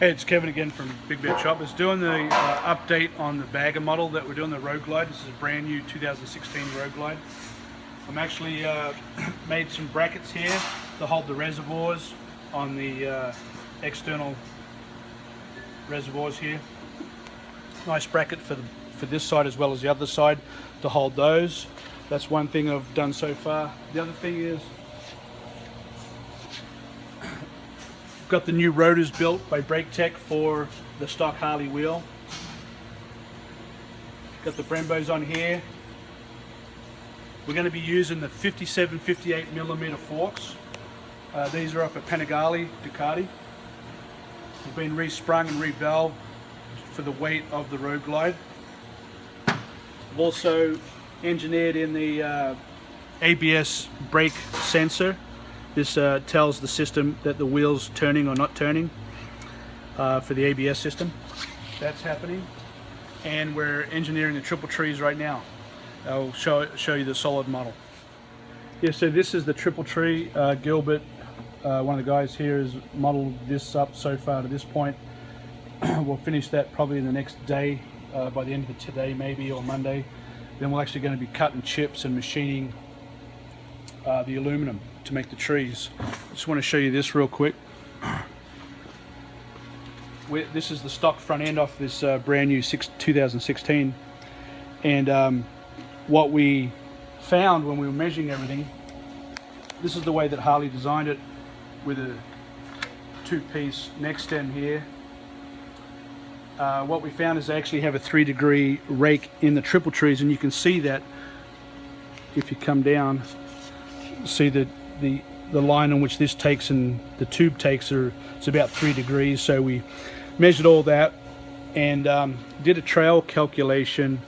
Hey, it's Kevin again from Big Bad Choppers, doing the update on the bagger model that we're doing, the Road Glide. This is a brand new 2016 Road Glide. I'm actually made some brackets here to hold the reservoirs on the external reservoirs here. Nice bracket for this side as well as the other side to hold those. That's one thing I've done so far. The other thing is got the new rotors built by Brake Tech for the stock Harley wheel. Got the Brembos on here. We're going to be using the 57-58mm forks. These are off a Panigale Ducati. They've been resprung and revalved for the weight of the Road Glide. I've also engineered in the ABS brake sensor. This tells the system that the wheel's turning or not turning for the ABS system. That's happening. And we're engineering the triple trees right now. I'll show you the solid model. Yeah, so this is the triple tree. Gilbert, one of the guys here, has modeled this up so far to this point. We'll finish that probably in the next day, by the end of today maybe, or Monday. Then we're actually going to be cutting chips and machining the aluminum to make the trees. I just want to show you this real quick. This is the stock front end off this brand new 2016, and what we found when we were measuring everything, this is the way that Harley designed it, with a two-piece neck stem here. What we found is they actually have a 3-degree rake in the triple trees, and you can see that if you come down. See the line on which this takes and the tube takes it's about 3 degrees. So we measured all that and did a trail calculation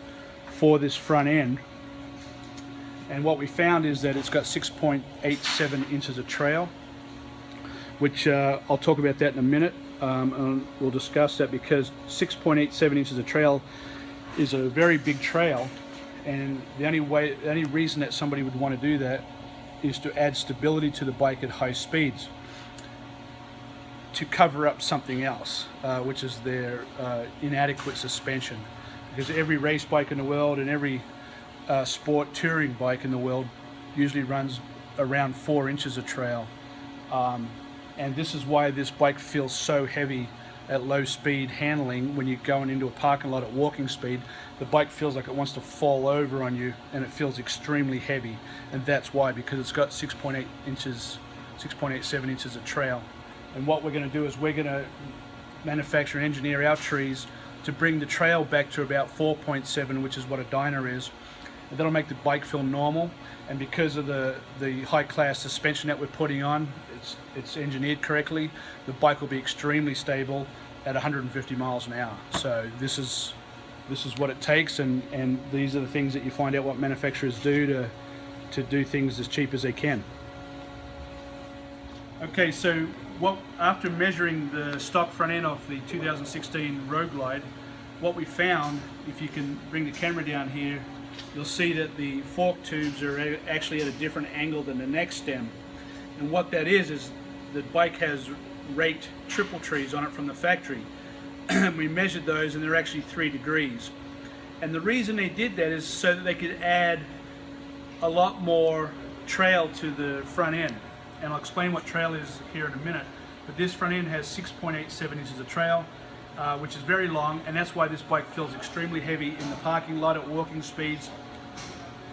for this front end, and what we found is that it's got 6.87 inches of trail, which I'll talk about that in a minute, and we'll discuss that, because 6.87 inches of trail is a very big trail, and the only reason that somebody would want to do that is to add stability to the bike at high speeds, to cover up something else, which is their inadequate suspension. Because every race bike in the world and every sport touring bike in the world usually runs around 4 inches of trail. And this is why this bike feels so heavy at low speed handling. When you're going into a parking lot at walking speed, the bike feels like it wants to fall over on you, and it feels extremely heavy. And that's why, because it's got 6.8 inches, 6.87 inches of trail. And what we're going to do is we're going to manufacture and engineer our trees to bring the trail back to about 4.7, which is what a dyno is. And that'll make the bike feel normal. And because of the high class suspension that we're putting on, it's engineered correctly, the bike will be extremely stable at 150 miles an hour. So this is what it takes, and these are the things that you find out what manufacturers do to do things as cheap as they can. Okay, so after measuring the stock front end off the 2016 Road Glide, what we found, if you can bring the camera down here, you'll see that the fork tubes are actually at a different angle than the neck stem. And what that is the bike has raked triple trees on it from the factory. We measured those, and they're actually 3 degrees. And the reason they did that is so that they could add a lot more trail to the front end. And I'll explain what trail is here in a minute. But this front end has 6.87 inches of trail, which is very long, and that's why this bike feels extremely heavy in the parking lot at walking speeds.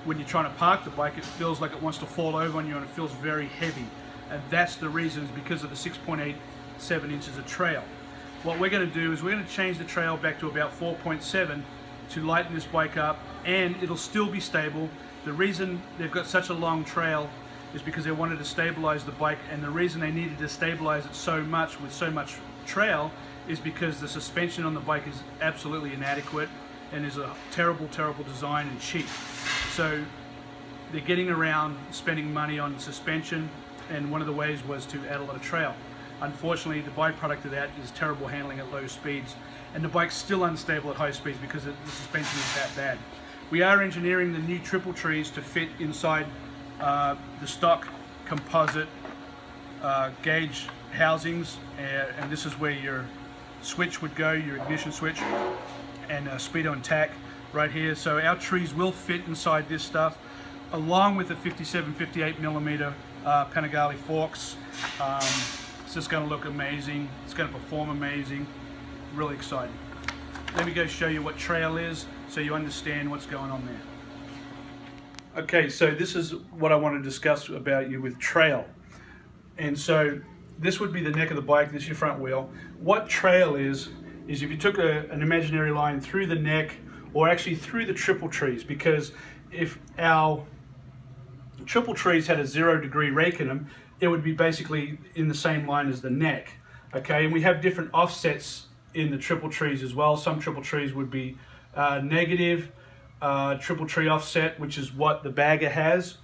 When you're trying to park the bike, it feels like it wants to fall over on you, and it feels very heavy. And that's the reason, is because of the 6.87 inches of trail. What we're going to do is we're going to change the trail back to about 4.7 to lighten this bike up, and it'll still be stable. The reason they've got such a long trail is because they wanted to stabilize the bike, and the reason they needed to stabilize it so much with so much trail is because the suspension on the bike is absolutely inadequate and is a terrible design and cheap. So they're getting around spending money on suspension, and one of the ways was to add a lot of trail. Unfortunately, the byproduct of that is terrible handling at low speeds, and the bike's still unstable at high speeds because the suspension is that bad. We are engineering the new triple trees to fit inside the stock composite gauge housings, and this is where your switch would go, your ignition switch, and speedo and tack right here. So our trees will fit inside this stuff, along with the 57-58 millimeter Panigale forks. It's just going to look amazing. It's going to perform amazing. Really exciting. Let me go show you what trail is so you understand what's going on there. Okay, so this is what I want to discuss about you with trail. And so this would be the neck of the bike, this is your front wheel. What trail is if you took an imaginary line through the neck, or actually through the triple trees, because if our triple trees had a 0 degree rake in them, it would be basically in the same line as the neck. Okay, and we have different offsets in the triple trees as well. Some triple trees would be negative triple tree offset, which is what the bagger has.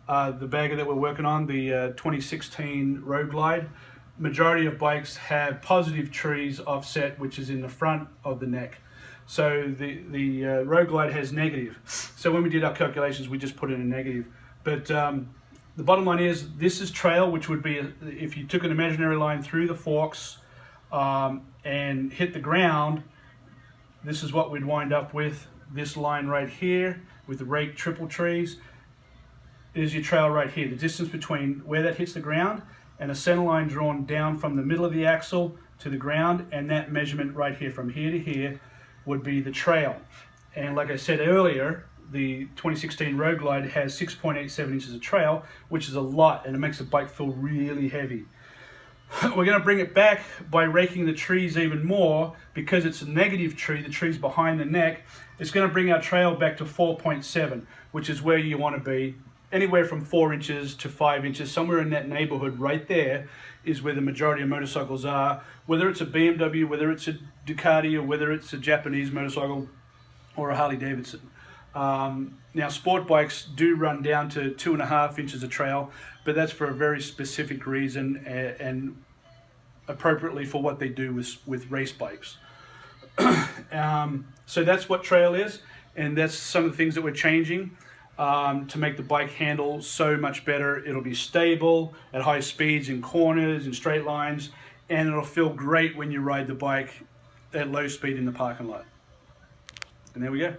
The bagger that we're working on, the 2016 Road Glide. Majority of bikes have positive trees offset, which is in the front of the neck. So the Road Glide has negative. So when we did our calculations, we just put in a negative. But the bottom line is, this is trail, which would be if you took an imaginary line through the forks and hit the ground, this is what we'd wind up with. This line right here with the rake triple trees is your trail right here. The distance between where that hits the ground and a center line drawn down from the middle of the axle to the ground, and that measurement right here from here to here would be the trail. And like I said earlier, the 2016 Road Glide has 6.87 inches of trail, which is a lot, and it makes the bike feel really heavy. We're going to bring it back by raking the trees even more, because it's a negative tree, the tree's behind the neck. It's going to bring our trail back to 4.7, which is where you want to be. Anywhere from 4 inches to 5 inches, somewhere in that neighborhood right there is where the majority of motorcycles are, whether it's a BMW, whether it's a Ducati, or whether it's a Japanese motorcycle or a Harley Davidson. Now sport bikes do run down to 2.5 inches of trail, but that's for a very specific reason and appropriately for what they do with race bikes. So that's what trail is, and that's some of the things that we're changing to make the bike handle so much better. It'll be stable at high speeds, in corners, in straight lines, and it'll feel great when you ride the bike at low speed in the parking lot. And there we go.